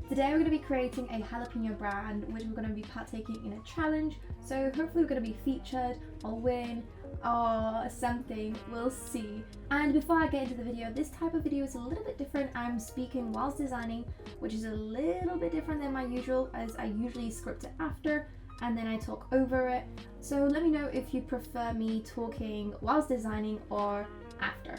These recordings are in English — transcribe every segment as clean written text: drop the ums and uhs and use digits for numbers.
Today we're going to be creating a jalapeno brand, which we're going to be partaking in a challenge. So hopefully we're going to be featured or win or something, we'll see. And before I get into the video, this type of video is a little bit different. I'm speaking whilst designing, which is a little bit different than my usual, as I usually script it after and then I talk over it. So let me know if you prefer me talking whilst designing or after.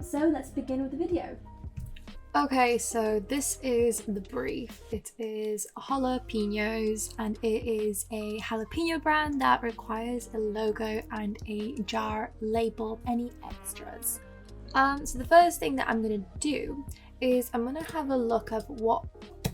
So let's begin with the video. Okay, so this is the brief. It is jalapenos and it is a jalapeno brand that requires a logo and a jar label, any extras. So the first thing that I'm going to do is I'm going to have a look at what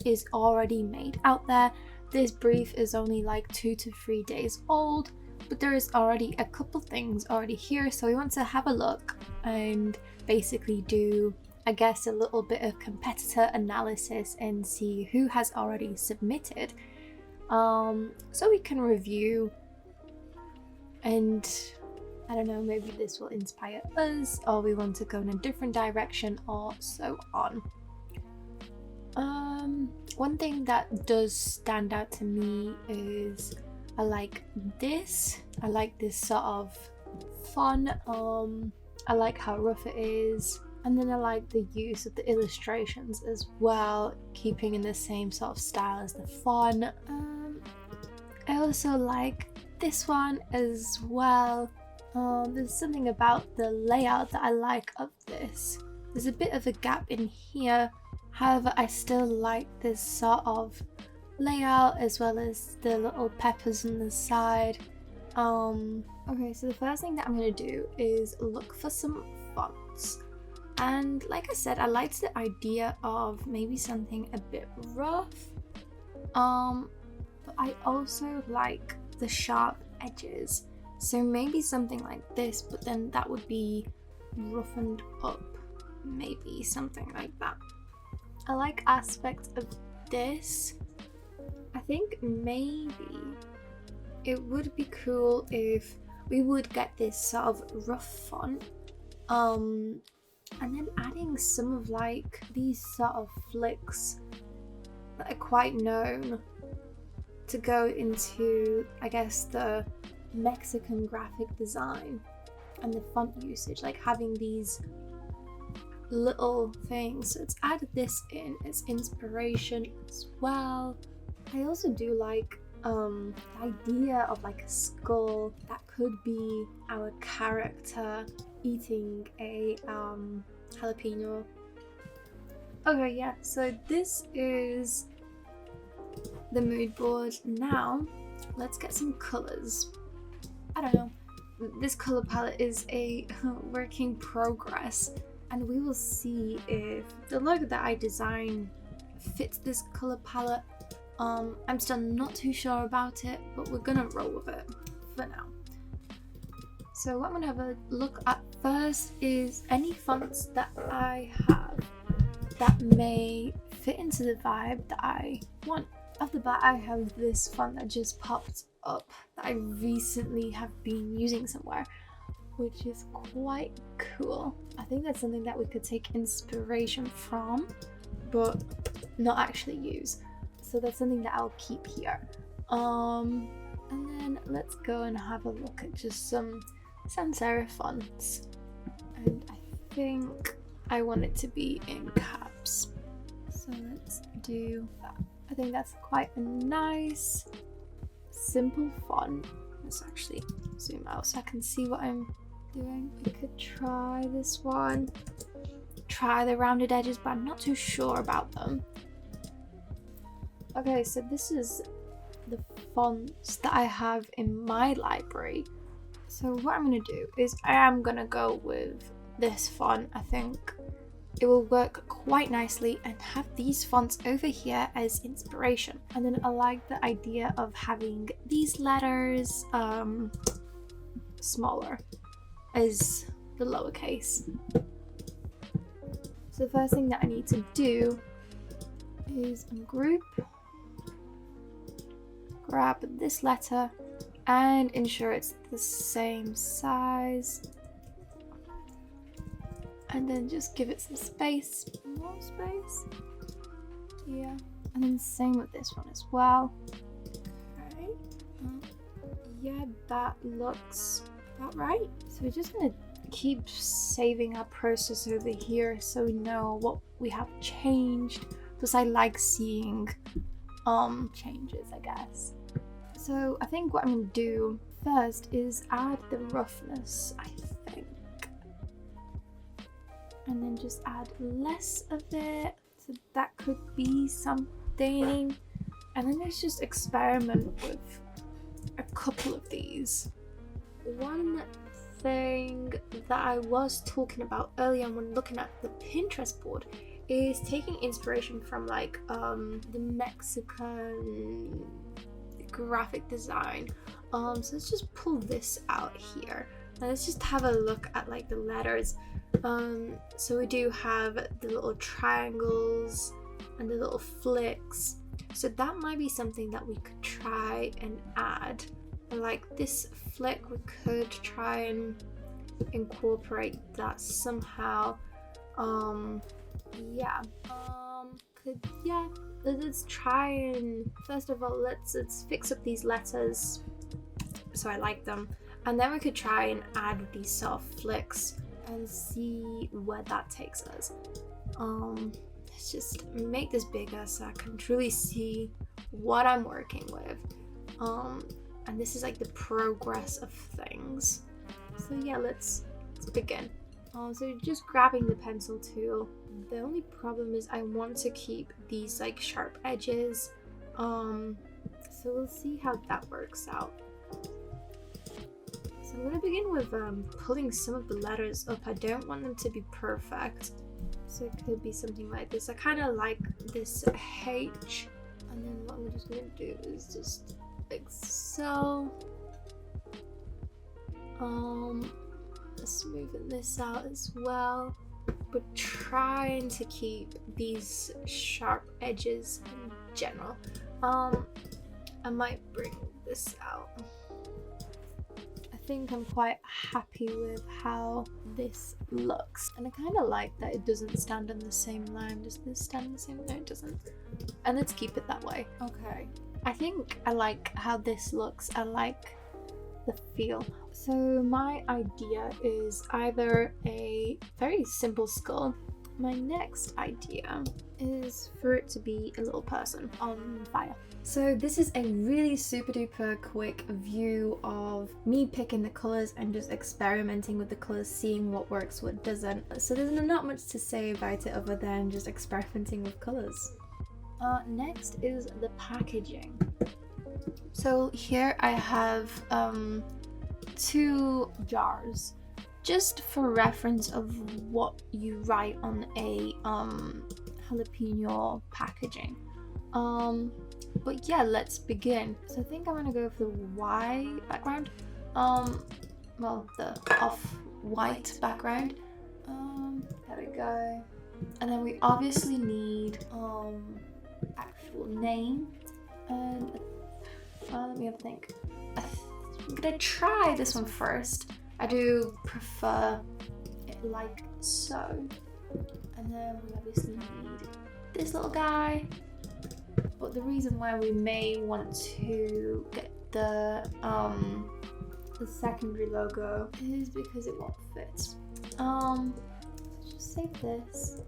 is already made out there. This brief is only like 2 to 3 days old, but there is already a couple things already here. So we want to have a look and basically do, I guess, a little bit of competitor analysis and see who has already submitted, so we can review, and I don't know, maybe this will inspire us or we want to go in a different direction or so on. One thing that does stand out to me is I like this sort of fun. I like how rough it is. And then I like the use of the illustrations as well, keeping in the same sort of style as the font. I also like this one as well. There's something about the layout that I like of this. There's a bit of a gap in here, however I still like this sort of layout as well as the little peppers on the side. Okay, so the first thing that I'm going to do is look for some fonts. And like I said, I liked the idea of maybe something a bit rough, but I also like the sharp edges. So maybe something like this, but then that would be roughened up, maybe something like that. I like aspects of this. I think maybe it would be cool if we would get this sort of rough font, and then adding some of like these sort of flicks that are quite known to go into, I guess, the Mexican graphic design and the font usage, like having these little things. So let's add this in as inspiration as well. I also do like the idea of like a skull that could be our character eating a jalapeno. Okay, yeah, so this is the mood board. Now let's get some colors. I don't know, this color palette is a work in progress, and we will see if the logo that I design fits this color palette. I'm still not too sure about it, but we're gonna roll with it for now. So what I'm gonna have a look at first is any fonts that I have that may fit into the vibe that I want. Off the bat, I have this font that just popped up that I recently have been using somewhere, which is quite cool. I think that's something that we could take inspiration from, but not actually use. So that's something that I'll keep here. And then let's go and have a look at just some sans serif fonts. And I think I want it to be in caps. So let's do that. I think that's quite a nice, simple font. Let's actually zoom out so I can see what I'm doing. We could try this one. Try the rounded edges, but I'm not too sure about them. Okay, so this is the fonts that I have in my library. So what I'm going to do is I am going to go with this font. I think it will work quite nicely and have these fonts over here as inspiration. And then I like the idea of having these letters smaller as the lowercase. So the first thing that I need to do is group, grab this letter and ensure it's the same size, and then just give it some space, more space, yeah, And then same with this one as well. Okay. Yeah, that looks about right. So we're just gonna keep saving our process over here so we know what we have changed, because I like seeing changes, I guess. So I think what I'm gonna do first is add the roughness, I think, and then just add less of it, so that could be something. And then let's just experiment with a couple of these. One thing that I was talking about earlier when looking at the Pinterest board is taking inspiration from like the Mexican graphic design. So let's just pull this out here and let's just have a look at like the letters. So we do have the little triangles and the little flicks, so that might be something that we could try and add. Like this flick, we could try and incorporate that somehow. Let's try and first of all let's fix up these letters so I like them, and then we could try and add these soft flicks and see where that takes us. Let's just make this bigger so I can truly see what I'm working with. And this is like the progress of things. So yeah, let's begin. So just grabbing the pencil tool. The only problem is I want to keep these like sharp edges. So we'll see how that works out. So I'm gonna begin with pulling some of the letters up. I don't want them to be perfect, so it could be something like this. I kind of like this H, and then what we're just gonna do is just like so. Smoothing this out as well, but trying to keep these sharp edges in general. I might bring this out. I think I'm quite happy with how this looks, and I kind of like that it doesn't stand on the same line. Does this stand on the same? No, it doesn't. And let's keep it that way. Okay. I think I like how this looks. I like the feel. So my idea is either a very simple skull. My next idea is for it to be a little person on fire. So this is a really super duper quick view of me picking the colors and just experimenting with the colors, seeing what works, what doesn't. So there's not much to say about it other than just experimenting with colors. Next is the packaging. So here I have 2 jars, just for reference of what you write on a jalapeno packaging. But yeah, let's begin. So I think I'm gonna go for the white background. Well, the off-white background. There we go. And then we obviously need actual name, and let me have a think. I'm gonna try this one first. I do prefer it like so. And then we obviously need this little guy. But the reason why we may want to get the secondary logo is because it won't fit. Let's just save this,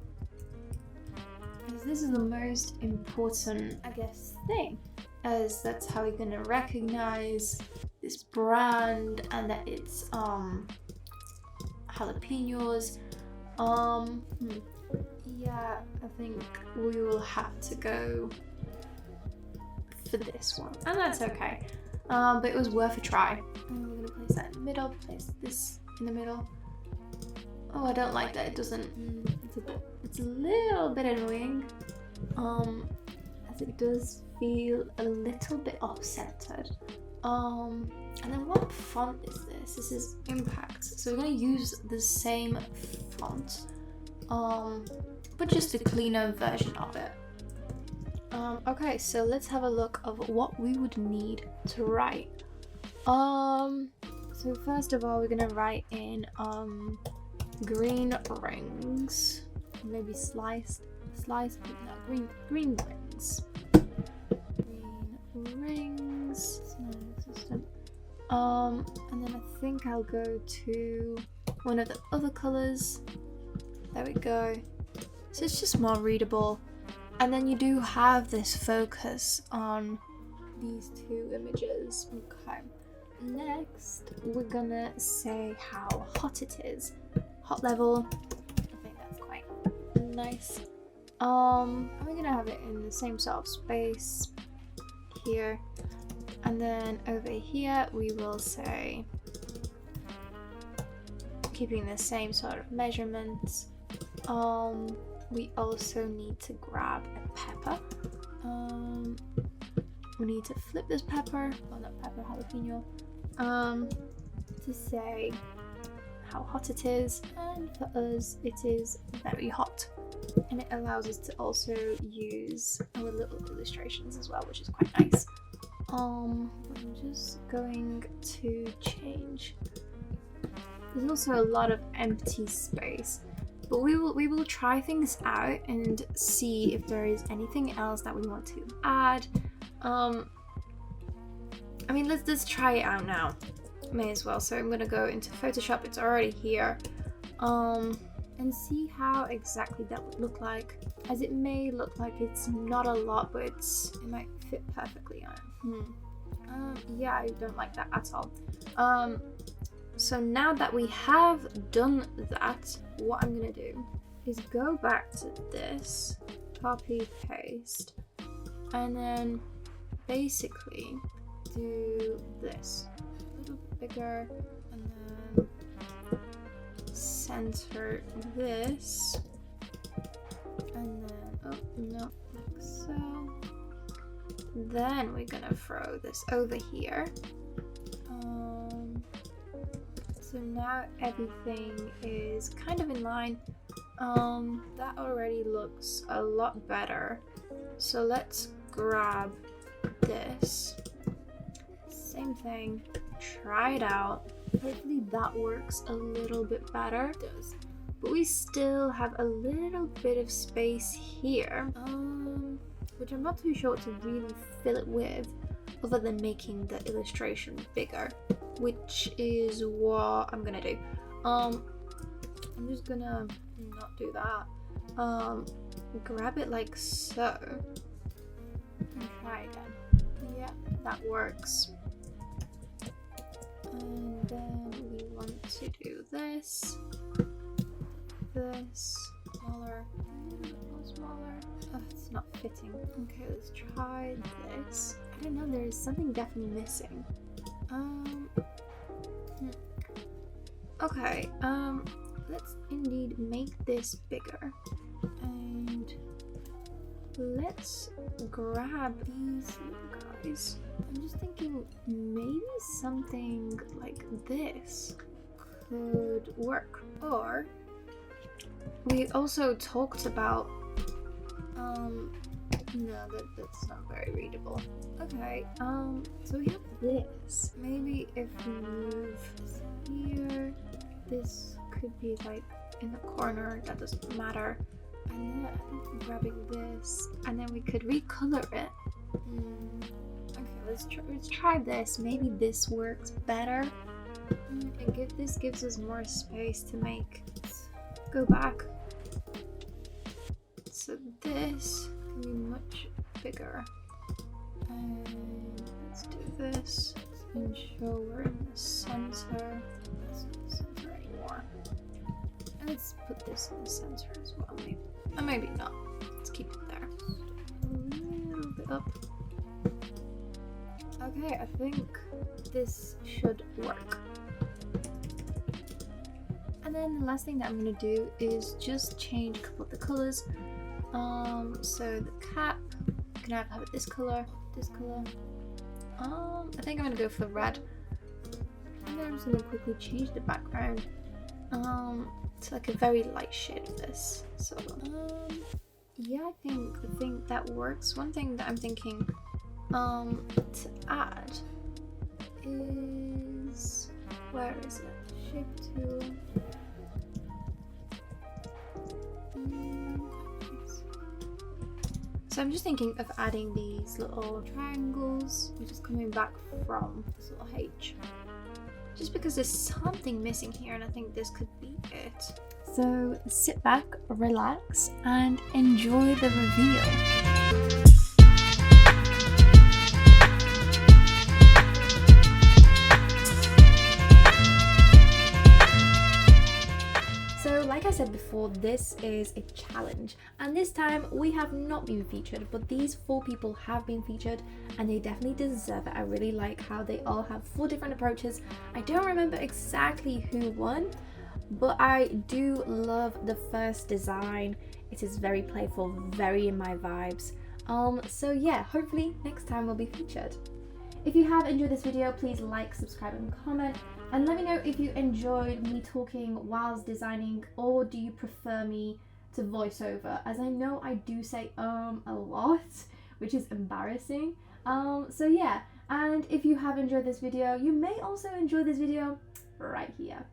because this is the most important, I guess, thing, as that's how we're gonna recognize this brand and that it's jalapenos. Yeah, I think we will have to go for this one, and that's okay. But it was worth a try. And we're gonna place that in the middle, place this in the middle. Oh, I don't like that. It doesn't. It's a little bit annoying. As it does feel a little bit off-centered. And then what font is this? This is Impact. So we're gonna use the same font, but just a cleaner version of it. Okay, so let's have a look of what we would need to write. So first of all, we're gonna write in green rings, maybe sliced, no, green rings. And then I think I'll go to one of the other colors. There we go. So it's just more readable. And then you do have this focus on these two images. Okay. Next, we're gonna say how hot it is. Hot level. I think that's quite nice. And we're gonna have it in the same sort of space here. And then over here, we will say, keeping the same sort of measurements. We also need to grab a pepper. We need to flip this pepper, well not pepper, jalapeno, to say how hot it is, and for us it is very hot, and it allows us to also use our little illustrations as well, which is quite nice. I'm just going to change. There's also a lot of empty space, but we will try things out and see if there is anything else that we want to add. I mean, let's try it out now. May as well. So I'm gonna go into Photoshop. It's already here, and see how exactly that would look like. As it may look like it's not a lot, but it might fit perfectly on it. Yeah, I don't like that at all. So now that we have done that, what I'm gonna do is go back to this, copy, paste, and then basically do this a little bit bigger, and then center this, and then, oh no, like so. Then we're gonna throw this over here. So now everything is kind of in line. That already looks a lot better. So let's grab this. Same thing. Try it out. Hopefully that works a little bit better. It does. But we still have a little bit of space here. Which I'm not too sure what to really fill it with, other than making the illustration bigger, which is what I'm gonna do. I'm just gonna not do that. Grab it like so and try again. Yeah, that works. And then we want to do this smaller, a little bit more smaller. Oh, it's not fitting. Okay, let's try this. I don't know, there's something definitely missing. Okay, let's indeed make this bigger, and let's grab these guys. I'm just thinking maybe something like this could work. Or we also talked about no, that's not very readable. Okay, so we have this. Maybe if we move this here, this could be like in the corner, that doesn't matter. And then grabbing this, and then we could recolor it. Okay, let's try this. Maybe this works better. And this gives us more space to make. Let's go back. So this can be much bigger. And let's do this. Let's ensure we're in the center. That's not the center anymore. And let's put this in the center as well, maybe. Or maybe not. Let's keep it there. A little bit up. Okay, I think this should work. And then the last thing that I'm going to do is just change a couple of the colors. So the cap, can I have it this color, this color? I think I'm going to go for red. And then I'm just going to quickly change the background to like a very light shade of this. So yeah, I think that works. One thing that I'm thinking to add is, where is it? Shape tool. So I'm just thinking of adding these little triangles. We're just coming back from this little H. Just because there's something missing here and I think this could be it. So sit back, relax, and enjoy the reveal. Like I said before, this is a challenge, and this time we have not been featured, but these 4 people have been featured and they definitely deserve it. I really like how they all have 4 different approaches. I don't remember exactly who won, but I do love the first design. It is very playful, very in my vibes. So yeah, hopefully next time we'll be featured. If you have enjoyed this video, please like, subscribe and comment, and let me know if you enjoyed me talking whilst designing, or do you prefer me to voice over, as I know I do say a lot, which is embarrassing. So yeah, and if you have enjoyed this video, you may also enjoy this video right here.